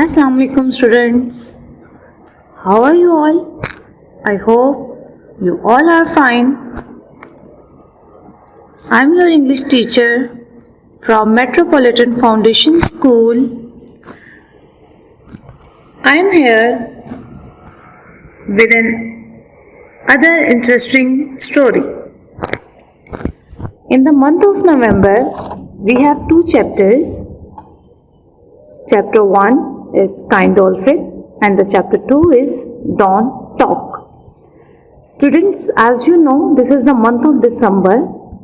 Assalamu alaikum students. How are you all? I hope you all are fine. I'm your English teacher from Metropolitan Foundation School. I am here with another interesting story. In the month of November, we have two chapters. Chapter 1 is Kind Dolphin and the chapter 2 is Don't Talk. Students, as you know, this is the month of December,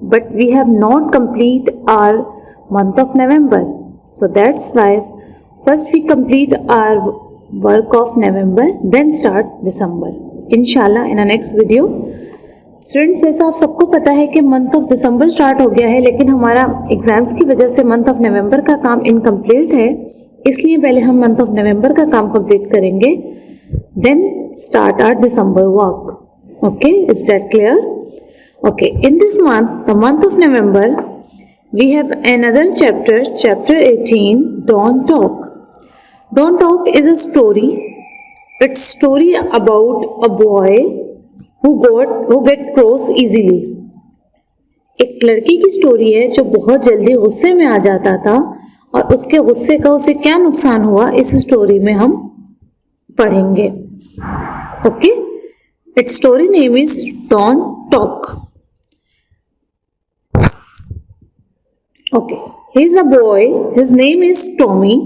but we have not complete our month of November. So that's why first we complete our work of November, then start December. Inshallah in our next video. Students, जैसा आप सबको पता है कि month of December start हो गया है, लेकिन हमारा एग्जाम्स की वजह से मंथ ऑफ नवंबर का काम इनकम्प्लीट है, इसलिए पहले हम मंथ ऑफ नवंबर का काम कंप्लीट करेंगे, then start our December work. Okay, is that clear? Okay, in this month, the month of November, we have another chapter, chapter 18, don't talk. Don't talk is a story. It's story about a boy who get cross easily. एक लड़की की story है जो बहुत जल्दी गुस्से में आ जाता था और उसके गुस्से का उसे क्या नुकसान हुआ इस स्टोरी में हम पढ़ेंगे. Okay, it's story name is don't talk. Okay, he is a boy, his name is Tommy.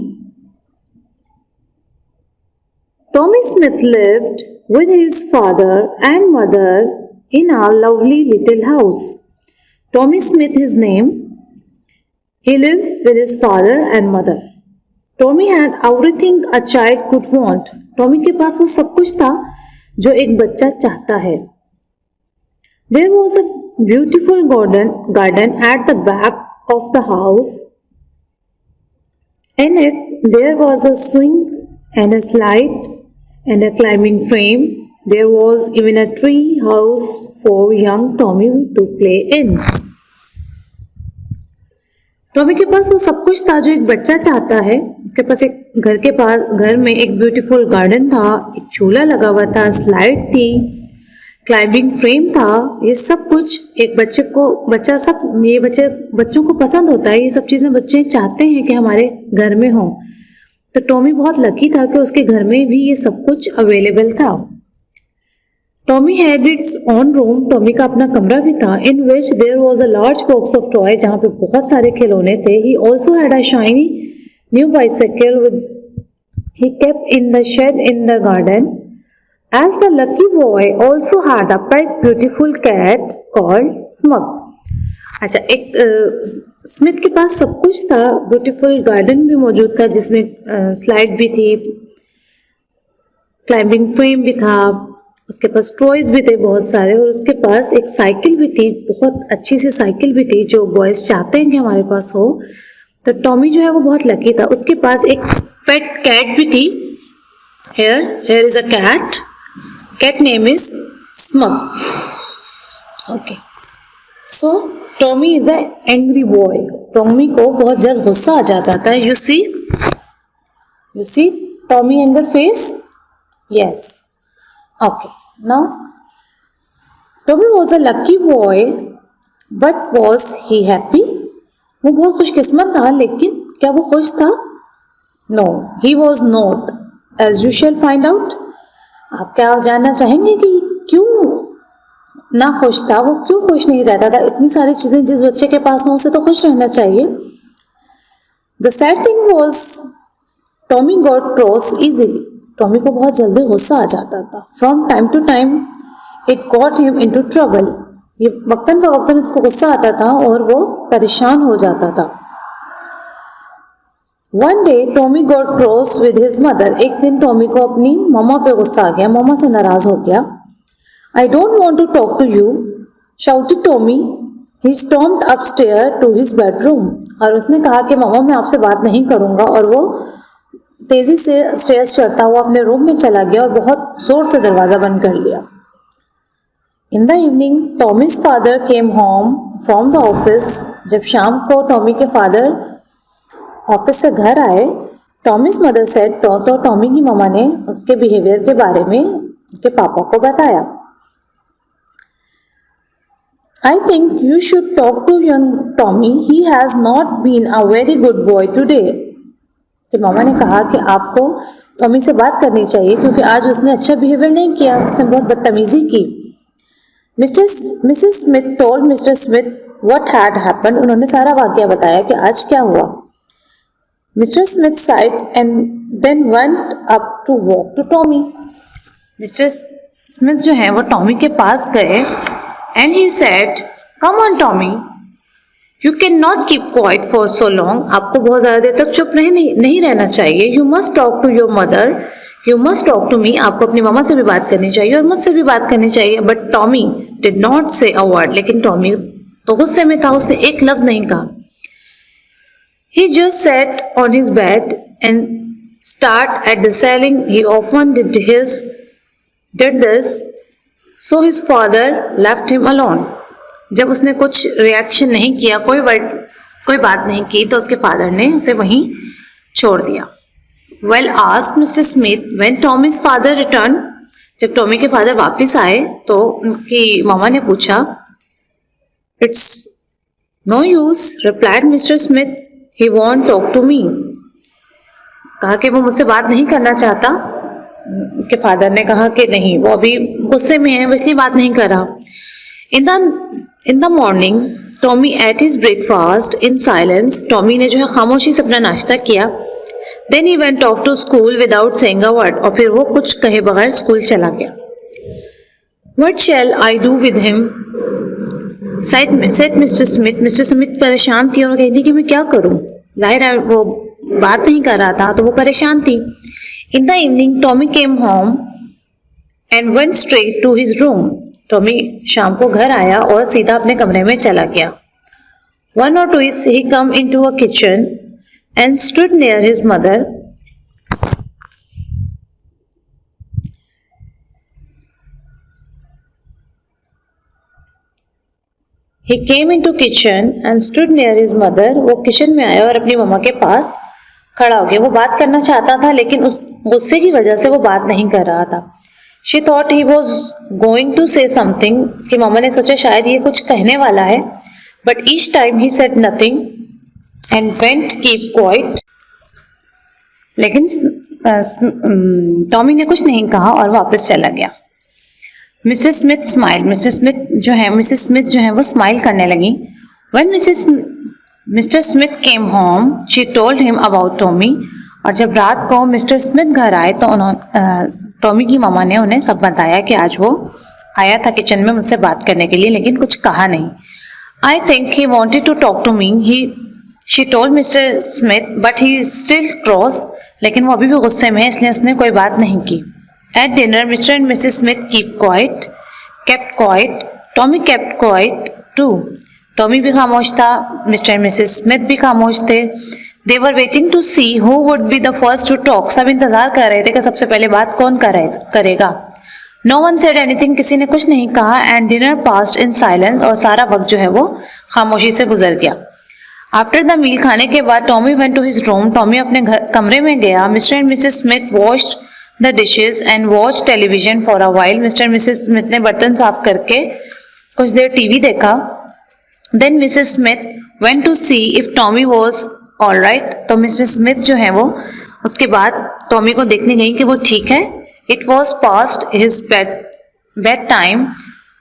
Tommy Smith lived with his father and mother in a lovely little house. Tommy Smith, his name. He lived with his father and mother. Tommy had everything a child could want. Tommy के पास वो सब कुछ था जो एक बच्चा चाहता है. There was a beautiful garden at the back of the house. In it there was a swing and a slide and a climbing frame. There was even a tree house for young Tommy to play in. Tommy के पास वो सब कुछ था जो एक बच्चा चाहता है. उसके पास घर में एक ब्यूटीफुल गार्डन था, एक झूला लगा हुआ था, स्लाइड थी, क्लाइंबिंग फ्रेम था. ये सब कुछ एक बच्चों को पसंद होता है. ये सब चीजें बच्चे चाहते हैं कि हमारे घर में हो. तो टॉमी बहुत लकी था कि उसके घर में भी ये सब कुछ अवेलेबल था. Tommy had its own room. Tommy का अपना कमरा भी था. In which there was a large box of toy, जहाँ पे बहुत सारे खिलौने थे. He also had a shiny new bicycle with he kept in the shed in the garden. As the lucky boy also had a pet beautiful cat called Smug. अच्छा, एक Smith के पास सब कुछ था. ब्यूटीफुल गार्डन भी मौजूद था जिसमें स्लाइड भी थी, क्लाइंबिंग फ्रेम भी था, उसके पास टॉयज भी थे बहुत सारे, और उसके पास एक साइकिल भी थी, बहुत अच्छी सी साइकिल भी थी जो बॉयज चाहते हैं कि हमारे पास हो. तो टॉमी जो है वो बहुत लकी था. उसके पास एक पेट कैट भी थी. Here is a cat name is smug. Okay, so Tommy is a angry boy. Tommy को बहुत जल्द गुस्सा आ जाता था. You see Tommy anger face. Yes. Okay, now Tommy was a lucky boy, but was he happy? वो बहुत खुशकिस्मत था, लेकिन क्या वो खुश था? No, he was not, as you shall find out. आप क्या जानना चाहेंगे कि क्यों ना खुश था? वो क्यों खुश नहीं रहता था? इतनी सारी चीजें जिस बच्चे के पास हो उसे तो खुश रहना चाहिए. The sad thing was Tommy got cross easily. Tommy को बहुत जल्दी गुस्सा आ जाता था. From time to time it got him into trouble. ये वक्तन फवक्तन उसको गुस्सा आता था और वो परेशान हो जाता था. One day Tommy got cross with his mother. एक दिन टॉमी को अपनी मम्मा पे गुस्सा आ गया, मम्मा से नाराज हो गया. I don't want to talk to you, shouted Tommy. He stormed upstairs to his bedroom. और उसने कहा कि मम्मा मैं आपसे बात नहीं करूँगा, और वो तेजी से स्टेयर्स चढ़ता हुआ अपने रूम में चला गया और बहुत जोर से दरवाज़ा बंद कर लिया. In the evening, Tommy's father came home from the office. जब शाम को टॉमी के फादर ऑफिस से घर आए टॉमीज मदर सेड, तो टॉमी की मम्मा ने उसके बिहेवियर के बारे में उसके पापा को बताया. I think you should talk to young Tommy. He has not been a very good boy today. कि मामा ने कहा कि आपको टॉमी से बात करनी चाहिए क्योंकि आज उसने अच्छा बिहेवियर नहीं किया, उसने बहुत बदतमीजी की. Mrs Smith told Mr Smith what had happened. उन्होंने सारा वाकया बताया कि आज क्या हुआ. Mr Smith sighed and then went up to walk to Tommy. Mr Smith जो है वो टॉमी के पास गए and he said, come on Tommy, you cannot keep quiet for so long. आपको बहुत ज़्यादा देर तक चुप नहीं रहना चाहिए. You must talk to your mother, you must talk to me. आपको अपनी मामा से भी बात करनी चाहिए और मुझसे भी बात करनी चाहिए. But Tommy did not say a word. लेकिन टॉमी तो गुस्से में था, उसने एक लफ्ज़ नहीं कहा. He just sat on his bed and stared at the ceiling. He often did this. So his father left him alone. जब उसने कुछ रिएक्शन नहीं किया, कोई बात नहीं की, तो उसके फादर ने उसे वहीं छोड़ दिया. Well asked Mr. Smith when Tommy's father returned. जब टॉमी के फादर वापस आए तो उनकी मामा ने पूछा. It's no use, replied Mr. Smith. He won't talk to me. कहा कि वो मुझसे बात नहीं करना चाहता. के फादर ने कहा कि नहीं, वो अभी गुस्से में है, वो इसलिए बात नहीं कर रहा. In the morning Tommy ate his breakfast in silence. Tommy ने जो है खामोशी से अपना नाश्ता किया. Then he went off to school without saying a word. और फिर वो कुछ कहे बगैर स्कूल चला गया. What shall I do with him said Mr Smith. Mr Smith परेशान थी और कहती कि मैं क्या करूं. जाहिर है वो बात नहीं कर रहा था तो वो परेशान थी. In the evening, Tommy came home and went straight to his room. Tommy शाम को घर आया और सीधा अपने कमरे में चला गया. One or twice he come into a kitchen and stood near his mother. He came into kitchen and stood near his mother. वो किचन में आया और अपनी मम्मा के पास खड़ा हो गया. वो बात करना चाहता था लेकिन उस गुस्से की वजह से वो बात नहीं कर रहा था. She thought he was going to say something. उसकी मामा ने सोचा शायद ये कुछ कहने वाला है. But each time he said nothing and went keep quiet. लेकिन टॉमी ने कुछ नहीं कहा और वापस चला गया. Mister Smith smile. Mister Smith जो है मिसेस स्मिथ जो है वो स्माइल करने लगी. When mister Smith came home she told him about Tommy. और जब रात को मिस्टर स्मिथ घर आए तो टॉमी की मामा ने उन्हें सब बताया कि आज वो आया था किचन में मुझसे बात करने के लिए लेकिन कुछ कहा नहीं. I think he wanted to talk to me she told Mr Smith but he still cross. लेकिन वो अभी भी गुस्से में है इसलिए उसने कोई बात नहीं की. At dinner Mr and Mrs Smith kept quiet. Tommy kept quiet too. Tommy भी खामोश था, मिस्टर एंड मिसेस स्मिथ भी खामोश थे. They were waiting to see who would be the first to talk. सब इंतजार कर रहे थे कि सबसे पहले बात कौन करेगा. No one said anything. किसी ने कुछ नहीं कहा. And dinner passed in silence. और सारा वक्त जो है वो खामोशी से गुजर गया. आफ्टर द मील खाने के बाद Tommy went to his room. Tommy अपने कमरे में गया. Mr and Mrs Smith washed the dishes and watch television for a while. Mr and Mrs Smith ने बर्तन साफ करके कुछ देर टीवी देखा. Then Mrs Smith went to see if Tommy was all right. तो मिस्टर स्मिथ जो है वो उसके बाद टॉमी को देखने गई कि वो ठीक है. It was past his bed time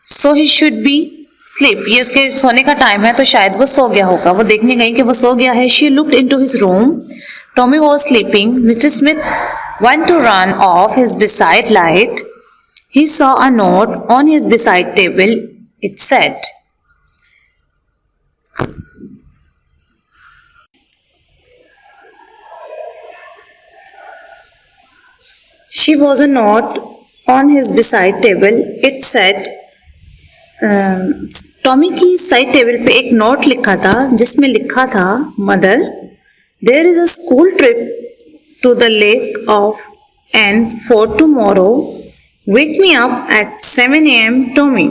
so he should be sleep. ये उसके सोने का टाइम है तो शायद वो सो गया होगा. वो देखने गई कि वो सो गया है. She looked into his room. Tommy was sleeping. Mister Smith went to run off his bedside light. He saw a note on his bedside table. It said, she was a note on his bedside table. It said, Tommy की side table पे एक note लिखा था जिसमें लिखा था, mother there is a school trip to the lake of and for tomorrow. Wake me up at 7 a.m. Tommy.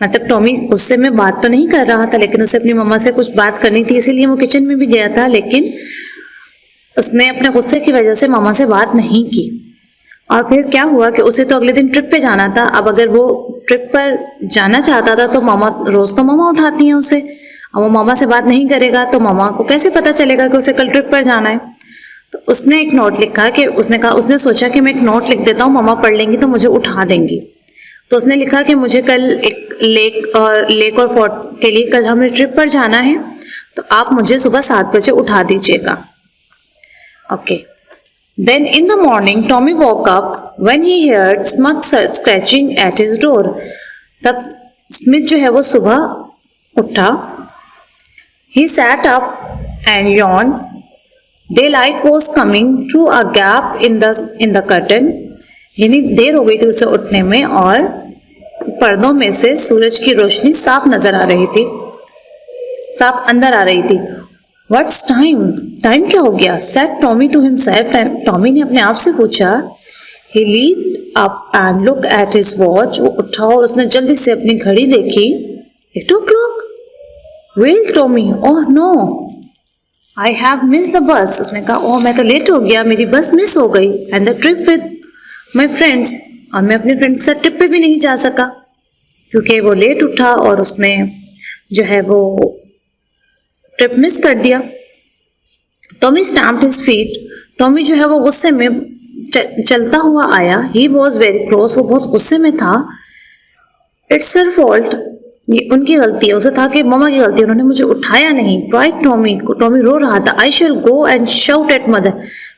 मतलब Tommy गुस्से में बात तो नहीं कर रहा था लेकिन उसे अपनी मम्मा से कुछ बात करनी थी इसीलिए वो किचन में भी गया था. लेकिन उसने अपने गुस्से की वजह से मामा से बात नहीं की। और फिर क्या हुआ कि उसे तो अगले दिन ट्रिप पे जाना था। अब अगर वो ट्रिप पर जाना चाहता था तो रोज तो मामा उठाती हैं उसे। अब वो मामा से बात नहीं करेगा तो मामा को कैसे पता चलेगा कि उसे कल ट्रिप पर जाना है। तो उसने एक नोट लिखा कि उसने सोचा कि मैं एक नोट लिख देता हूँ, मामा पढ़ लेंगी तो मुझे उठा देंगी। तो उसने लिखा कि मुझे कल एक लेक और फोर्ट के लिए कल हमें ट्रिप पर जाना है, तो आप मुझे सुबह 7 बजे उठा दीजिएगा। Okay. Then in the morning, Tommy woke up when he heard Smug scratching at his door. तब स्मिथ जो है वो सुबह उठा। He sat up and yawned. Daylight was coming through a gap in the curtain. यानी देर हो गई थी उसे उठने में और पर्दों में से सूरज की रोशनी साफ नजर आ रही थी, साफ अंदर आ रही थी। What's time? टाइम क्या हो गया? Said Tommy to himself. Tommy ने अपने आप से पूछा। He leaped up and looked at his watch. वो उठा और उसने जल्दी से अपनी घड़ी देखी। 8 o'clock. Well, Tommy, oh no, I have missed the bus. उसने कहा, ओह मैं तो लेट हो गया, मेरी बस मिस हो गई। And the trip with my friends. और मैं अपने फ्रेंड्स के साथ ट्रिप पे भी नहीं जा सका क्योंकि वो लेट उठा और उसने जो है वो ट्रिप मिस कर दिया। Tommy stamped his feet. Tommy जो है वो गुस्से में चलता हुआ आया। He was very cross. वो बहुत गुस्से में था। It's her fault. ये उनकी गलती है। उसे था कि मम्मा की गलती है, उन्होंने मुझे उठाया नहीं। Cried Tommy. टॉमी रो रहा था। I shall go and shout at mother.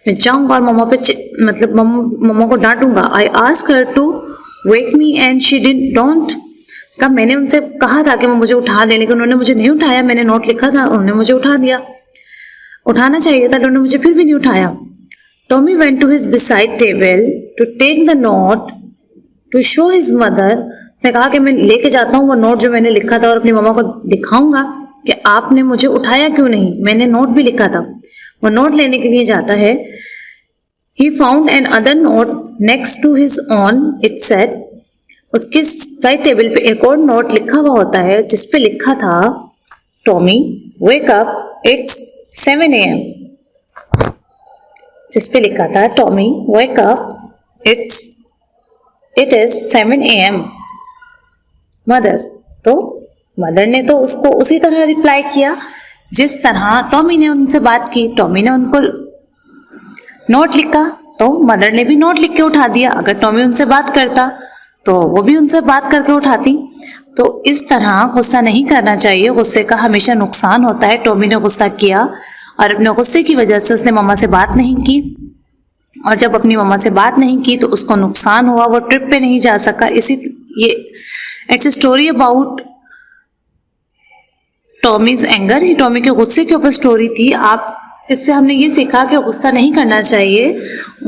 मैं जाऊंगा और मम्मा पे मतलब मम्मा को डांटूंगा। I asked her to wake me and she did don't. कब मैंने उनसे कहा था कि वो मुझे उठा दें, लेकिन उन्होंने मुझे नहीं उठाया। मैंने नोट लिखा था, उन्होंने मुझे उठा दिया। उठाना चाहिए था, उन्होंने मुझे फिर भी नहीं उठाया। Tommy went to his beside table to take the note to show his mother. उसने कहा कि मैं लेके जाता हूँ वो नोट जो मैंने लिखा था और अपनी मम्मा को दिखाऊंगा कि आपने मुझे उठाया क्यों नहीं, मैंने नोट भी लिखा था। वो नोट लेने के लिए जाता है। He found another note next to his own. It said, उसके साइड टेबल पे एक और नोट लिखा हुआ होता है जिसपे लिखा था, Tommy wake up, it's 7 AM। जिसपे लिखा था, Tommy wake up, it is 7 AM। Mother. तो मदर ने तो उसको उसी तरह रिप्लाई किया जिस तरह टॉमी ने उनसे बात की। टॉमी ने उनको नोट लिखा तो मदर ने भी नोट लिख के उठा दिया। अगर टॉमी उनसे बात करता तो वो भी उनसे बात करके उठाती। तो इस तरह गुस्सा नहीं करना चाहिए। गुस्से का हमेशा नुकसान होता है। टॉमी ने गुस्सा किया और अपने गुस्से की वजह से उसने मम्मा से बात नहीं की, और जब अपनी मम्मा से बात नहीं की तो उसको नुकसान हुआ, वो ट्रिप पे नहीं जा सका। ये it's story about Tommy's anger. ये टॉमी के गुस्से के ऊपर स्टोरी थी। इससे हमने ये सीखा कि गुस्सा नहीं करना चाहिए।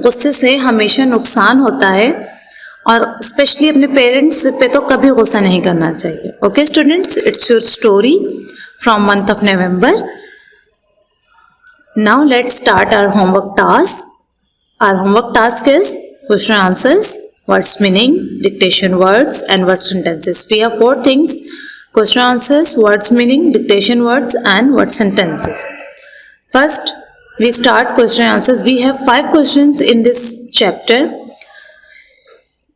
गुस्से से हमेशा नुकसान होता है और स्पेशली अपने पेरेंट्स पे तो कभी गुस्सा नहीं करना चाहिए। Okay students, it's your story from month of November. Now let's start our homework task. Our homework task is question answers, words meaning, dictation words and word sentences. We have 4 things: question answers, words meaning, dictation words and word sentences. First we start question answers. We have 5 questions in this chapter.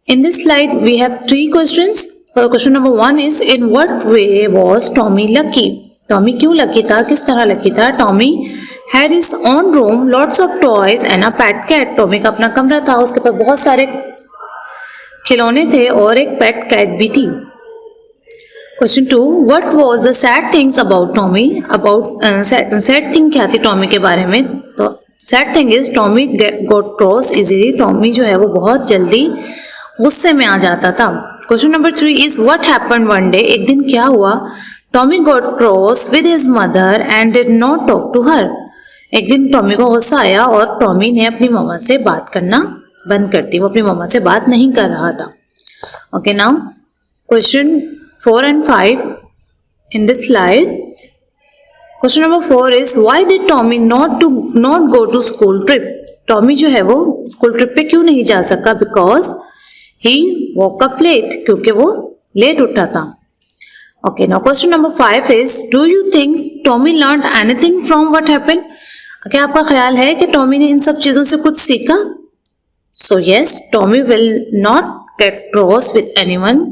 In this slide we have 3 questions. Question number 1 is, in what way was Tommy lucky? Tommy क्यों lucky था, किस तरह lucky था? Tommy had his own room, lots of toys and a pet cat. Tommy का अपना कमरा था, उसके पास बहुत सारे खिलौने थे और एक पेट कैट भी थी। Question 2, what was the sad things about Tommy? sad thing क्या थी टॉमी के बारे में? तो sad thing is Tommy got cross easily. Tommy जो है वो बहुत जल्दी गुस्से में आ जाता था। Question number 3 is, what happened one day? एक दिन क्या हुआ? Tommy got cross with his mother and did not talk to her. एक दिन टॉमी को गुस्सा आया और टॉमी ने अपनी मम्मा से बात करना बंद कर दी। वो अपनी मम्मा से बात नहीं कर रहा था। Okay, now question 4 and 5 in this slide. Question number 4 is, why did Tommy not go to school trip? Tommy जो है वो स्कूल ट्रिप पे क्यों नहीं जा सका? Because he woke up late. क्योंकि वो लेट उठा था। Okay, now question number 5 is, do you think Tommy learned anything from what happened? क्या आपका ख्याल है कि टॉमी ने इन सब चीजों से कुछ सीखा? So yes, Tommy will not get cross with anyone.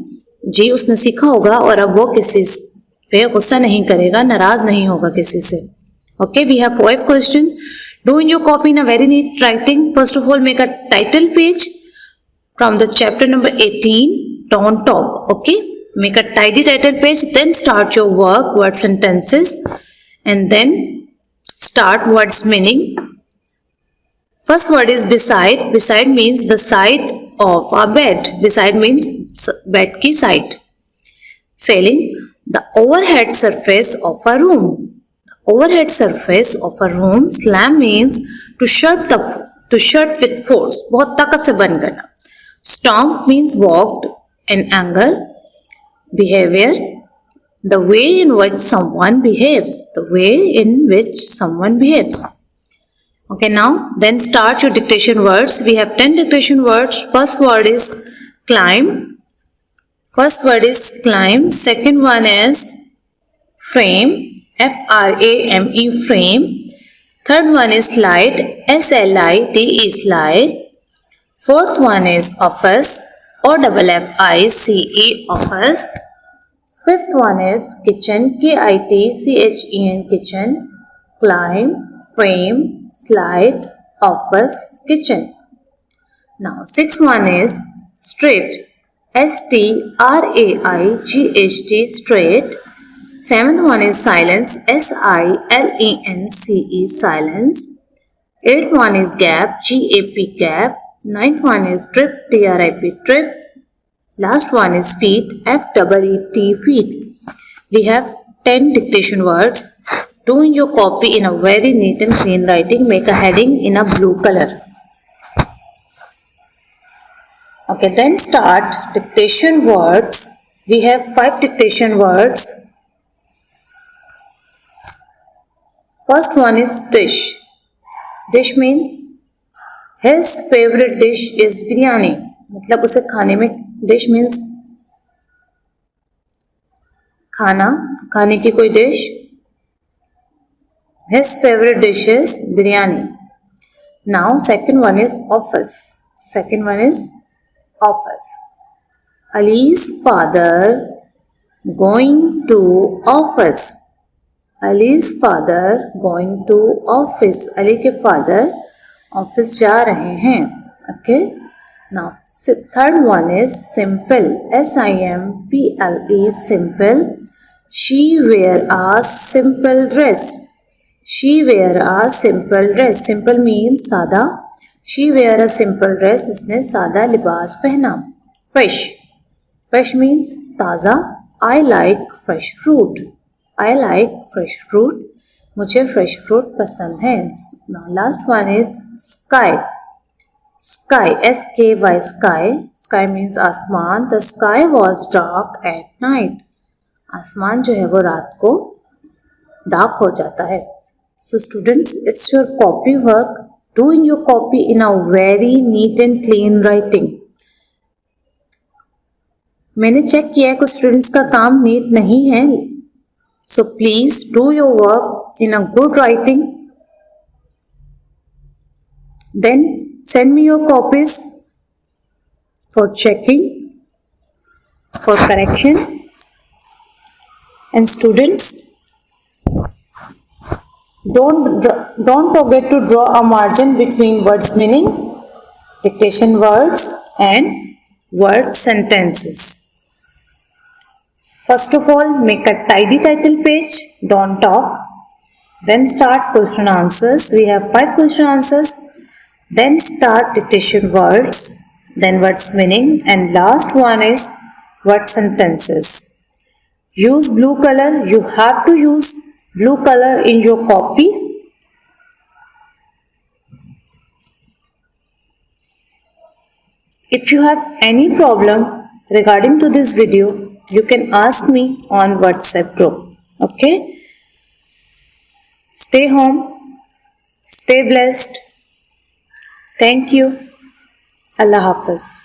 जी, उसने सीखा होगा और अब वो किसी पे गुस्सा नहीं करेगा, नाराज नहीं होगा किसी से। Okay, we have 5 question. Do in your copy in a very neat writing. First of all, make a title page from the chapter number 18, Don't Talk. Okay, make a tidy title page, then start your work, word sentences, and then start words meaning. First word is beside. Beside means the side of a bed. Beside means bed ki side. Ceiling, the overhead surface of a room. Overhead surface of a room. Slam means to shut with force, बहुत ताकत से बंद करना. Stomp means walked in anger. Behavior, the way in which someone behaves. The way in which someone behaves. Okay, now then start your dictation words. We have 10 dictation words. First word is climb. First word is climb. Second one is frame. F-R-A-M-E, frame. Third one is slide. S-L-I-D-E, slide. Fourth one is office. O-F-F-I-C-E, office. Fifth one is kitchen. K-I-T-C-H-E-N, kitchen. Climb, frame, slide, office, kitchen. Now sixth one is straight. S-T-R-A-I-G-H-T, straight. Seventh one is silence. S-I-L-E-N-C-E, silence. Eighth one is gap. G-A-P, gap. Ninth one is trip. T-R-I-P, trip. Last one is feet. F-E-E-T, feet. We have 10 dictation words. Do in your copy in a very neat and clean writing. Make a heading in a blue color. Okay, then start dictation words. We have 5 dictation words. First one is dish. Dish means his favorite dish is biryani. मतलब उसे खाने में, dish means खाने की कोई dish. His favorite dish is biryani. Now second one is office. Second one is office. Ali's father going to office. Ali's father going to office. Ali के father office जा रहे हैं. Okay. Now third one is simple. S-I-M-P-L-E, simple. She wear a simple dress. She wear a simple dress. Simple means सादा. She wear a simple dress. इसने सादा लिबास पहना. Fresh. Fresh means ताज़ा. I like fresh fruit. I like fresh fruit. मुझे fresh fruit पसंद है. Now last one is sky. Sky, S-K-Y, sky. Sky means आसमान. The sky was dark at night. आसमान जो है वो रात को डार्क हो जाता है. So students, it's your copy work. Do in your copy in a very neat and clean writing. मैंने चेक किया है कुछ स्टूडेंट्स का काम नीट नहीं है. So please do your work in a good writing. Then send me your copies for checking, for correction. And students, don't forget to draw a margin between words meaning, dictation words and word sentences. First of all, make a tidy title page. Don't talk. Then start question answers. We have 5 question answers. Then start dictation words. Then words meaning. And last one is word sentences. Use blue color. You have to use blue color in your copy. If you have any problem regarding to this video, you can ask me on WhatsApp group. Okay? Stay home. Stay blessed. Thank you. Allah Hafiz.